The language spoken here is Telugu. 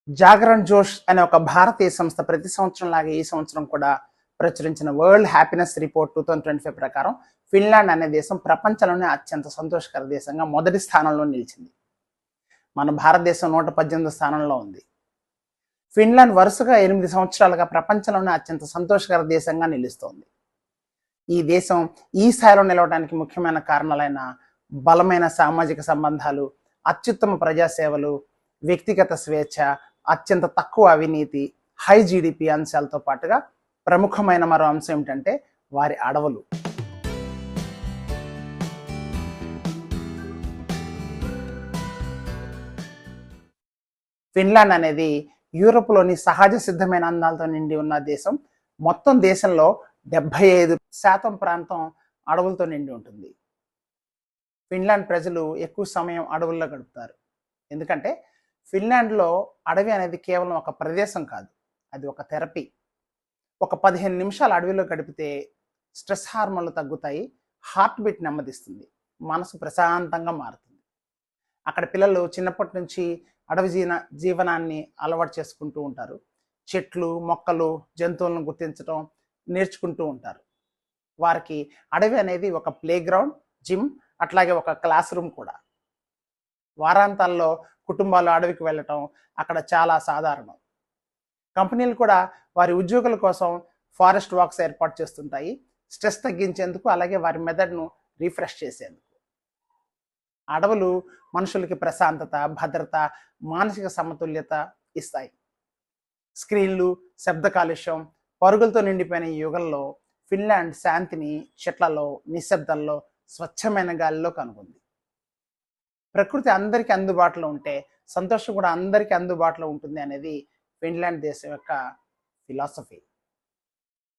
జాగరణ్ జోష్ అనే ఒక భారతీయ సంస్థ ప్రతి సంవత్సరం లాగా ఈ సంవత్సరం కూడా ప్రచురించిన వరల్డ్ హ్యాపీనెస్ రిపోర్ట్ 2025 ప్రకారం ఫిన్లాండ్ అనే దేశం ప్రపంచంలోనే అత్యంత సంతోషకర దేశంగా మొదటి స్థానంలో నిలిచింది. మన భారతదేశం 118 స్థానంలో ఉంది. ఫిన్లాండ్ వరుసగా 8 సంవత్సరాలుగా ప్రపంచంలోనే అత్యంత సంతోషకర దేశంగా నిలుస్తోంది. ఈ దేశం ఈ స్థాయిలో నిలవడానికి ముఖ్యమైన కారణాలైన బలమైన సామాజిక సంబంధాలు, అత్యుత్తమ ప్రజాసేవలు, వ్యక్తిగత స్వేచ్ఛ, అత్యంత తక్కువ అవినీతి, హై జీడిపి అంశాలతో పాటుగా ప్రముఖమైన మరో అంశం ఏమిటంటే వారి అడవులు. ఫిన్లాండ్ అనేది యూరోప్లోని సహజ సిద్ధమైన అందాలతో నిండి ఉన్న దేశం. మొత్తం దేశంలో 75% ప్రాంతం అడవులతో నిండి ఉంటుంది. ఫిన్లాండ్ ప్రజలు ఎక్కువ సమయం అడవుల్లో గడుపుతారు. ఎందుకంటే ఫిన్లాండ్లో అడవి అనేది కేవలం ఒక ప్రదేశం కాదు, అది ఒక థెరపీ. ఒక 15 నిమిషాలు అడవిలో గడిపితే స్ట్రెస్ హార్మోన్లు తగ్గుతాయి, హార్ట్ బీట్ నెమ్మదిస్తుంది, మనసు ప్రశాంతంగా మారుతుంది. అక్కడ పిల్లలు చిన్నప్పటి నుంచి అడవి జీవనాన్ని అలవాటు చేసుకుంటూ ఉంటారు. చెట్లు, మొక్కలు, జంతువులను గుర్తించడం నేర్చుకుంటూ ఉంటారు. వారికి అడవి అనేది ఒక ప్లే గ్రౌండ్, జిమ్, అట్లాగే ఒక క్లాస్ రూమ్ కూడా. వారాంతాల్లో కుటుంబాలు అడవికి వెళ్ళటం అక్కడ చాలా సాధారణం. కంపెనీలు కూడా వారి ఉద్యోగుల కోసం ఫారెస్ట్ వాక్స్ ఏర్పాటు చేస్తుంటాయి, స్ట్రెస్ తగ్గించేందుకు, అలాగే వారి మెదడును రీఫ్రెష్ చేసేందుకు. అడవులు మనుషులకి ప్రశాంతత, భద్రత, మానసిక సమతుల్యత ఇస్తాయి. స్క్రీన్లు, శబ్ద కాలుష్యం, పరుగులతో నిండిపోయిన ఈ యుగంలో ఫిన్లాండ్ శాంతిని చెట్లలో, నిశ్శబ్దంలో, స్వచ్ఛమైన గాలిలో కనుగొంది. ప్రకృతి అందరికీ అందుబాటులో ఉంటే సంతోషం కూడా అందరికీ అందుబాటులో ఉంటుంది అనేది ఫిన్లాండ్ దేశం యొక్క ఫిలాసఫీ.